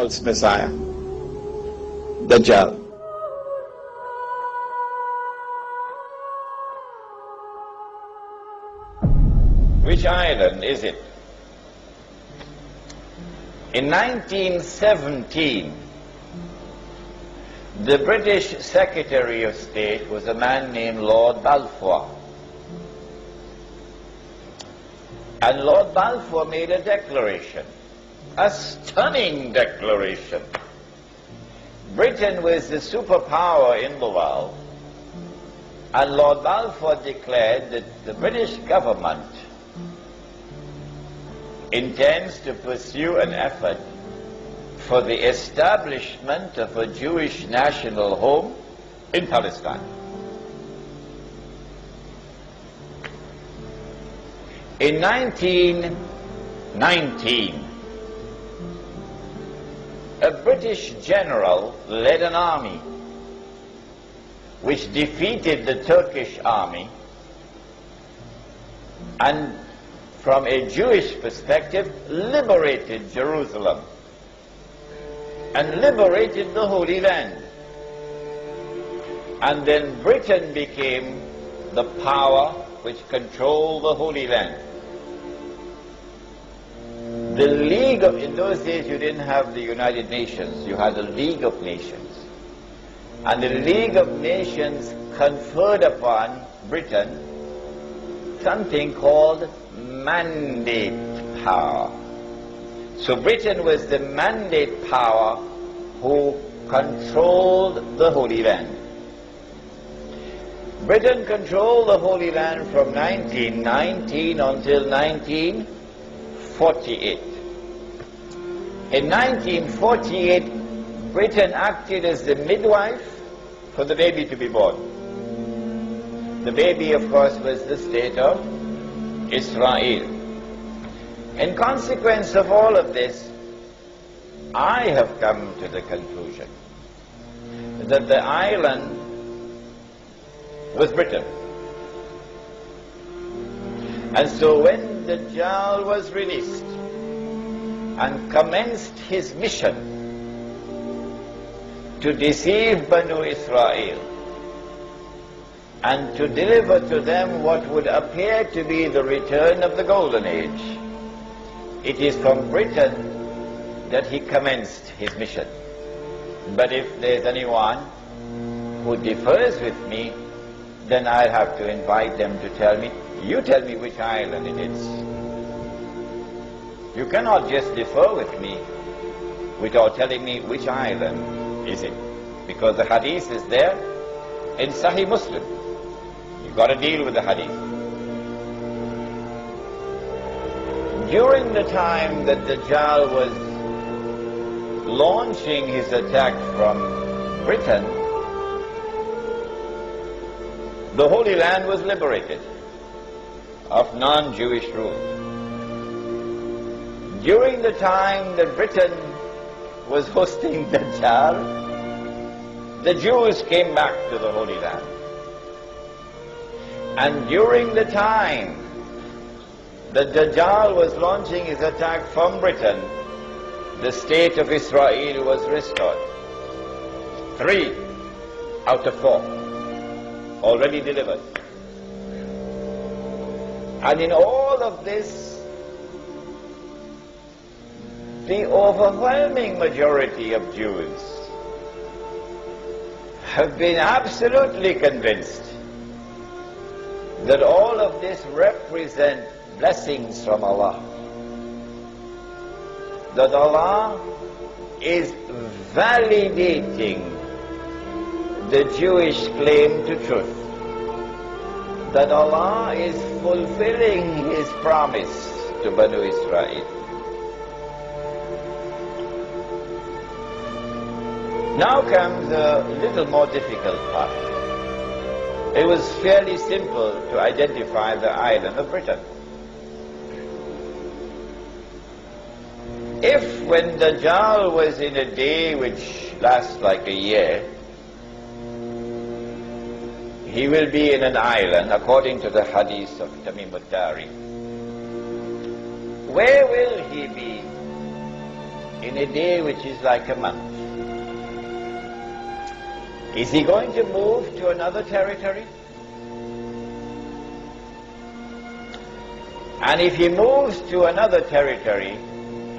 false Messiah, Dajjal. Which island is it? In 1917, the British Secretary of State was a man named Lord Balfour. And Lord Balfour made a declaration, a stunning declaration. Britain was the superpower in the world, and Lord Balfour declared that the British government intends to pursue an effort for the establishment of a Jewish national home in Palestine. In 1919, a British general led an army which defeated the Turkish army, and from a Jewish perspective, liberated Jerusalem and liberated the Holy Land. And then Britain became the power which controlled the Holy Land. The League of, in those days you didn't have the United Nations, you had the League of Nations. And the League of Nations conferred upon Britain something called mandate power. So Britain was the mandate power who controlled the Holy Land. Britain controlled the Holy Land from 1919 until 1948. In 1948, Britain acted as the midwife for the baby to be born. The baby, of course, was the state of Israel. In consequence of all of this, I have come to the conclusion that the island was Britain. And so when Dajjal was released and commenced his mission to deceive Banu Israel and to deliver to them what would appear to be the return of the Golden Age, it is from Britain that he commenced his mission. But if there's anyone who differs with me, then I'll have to invite them to tell me, you tell me which island it is. You cannot just differ with me without telling me which island is it. Because the hadith is there in Sahih Muslim. You've got to deal with the hadith. During the time that Dajjal was launching his attack from Britain, the Holy Land was liberated of non-Jewish rule. During the time that Britain was hosting Dajjal, the Jews came back to the Holy Land. And during the time that Dajjal was launching his attack from Britain, the state of Israel was restored. 3 out of 4 already delivered. And in all of this, the overwhelming majority of Jews have been absolutely convinced that all of this represent blessings from Allah. That Allah is validating the Jewish claim to truth. That Allah is fulfilling His promise to Banu Israel. Now comes a little more difficult part. It was fairly simple to identify the island of Britain. If when Dajjal was in a day which lasts like a year, he will be in an island, according to the hadith of Tamim al-Dari. Where will he be in a day which is like a month. Is he going to move to another territory? And if he moves to another territory,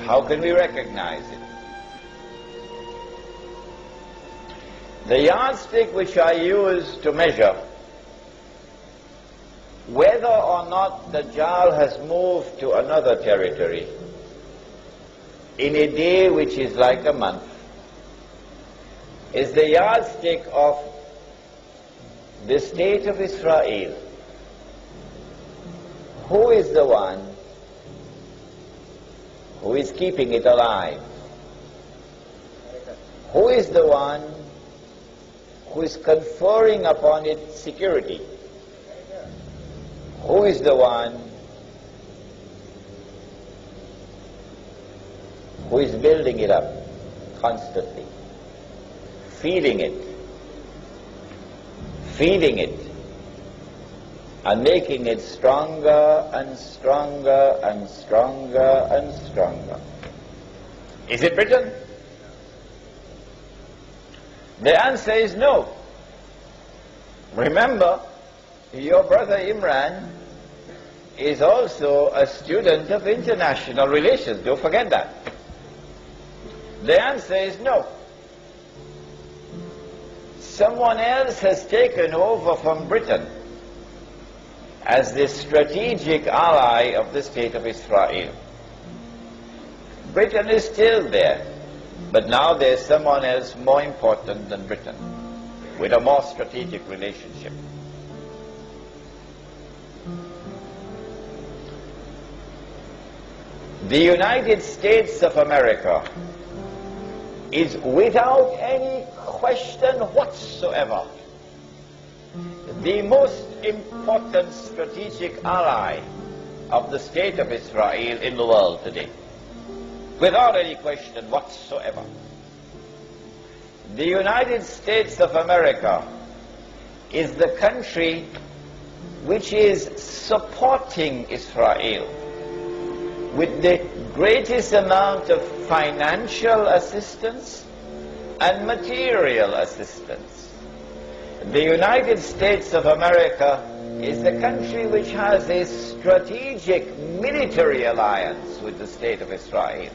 how can we recognize it? The yardstick which I use to measure whether or not Dajjal has moved to another territory in a day which is like a month is the yardstick of the state of Israel. Who is the one who is keeping it alive? Who is the one who is conferring upon it security? Who is the one who is building it up constantly, feeding it, and making it stronger and stronger and stronger and stronger? Is it Britain? The answer is no. Remember, your brother Imran is also a student of international relations. Don't forget that. The answer is no. Someone else has taken over from Britain as the strategic ally of the state of Israel. Britain is still there, but now there's someone else more important than Britain, with a more strategic relationship. The United States of America is without any question whatsoever the most important strategic ally of the state of Israel in the world today. Without any question whatsoever. The United States of America is the country which is supporting Israel with the greatest amount of financial assistance and material assistance. The United States of America is the country which has a strategic military alliance with the state of Israel.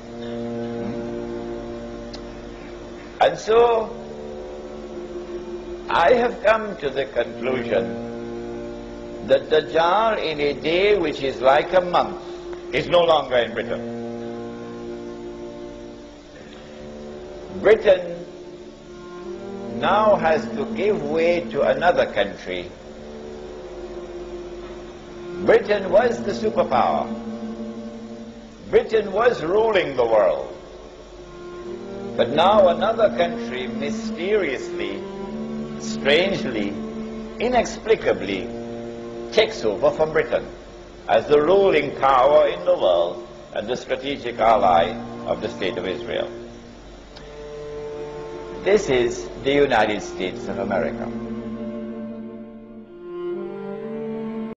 And so, I have come to the conclusion that Dajjal, in a day which is like a month, is no longer in Britain. Britain now has to give way to another country. Britain was the superpower. Britain was ruling the world. But now another country mysteriously, strangely, inexplicably takes over from Britain as the ruling power in the world and the strategic ally of the state of Israel. This is the United States of America.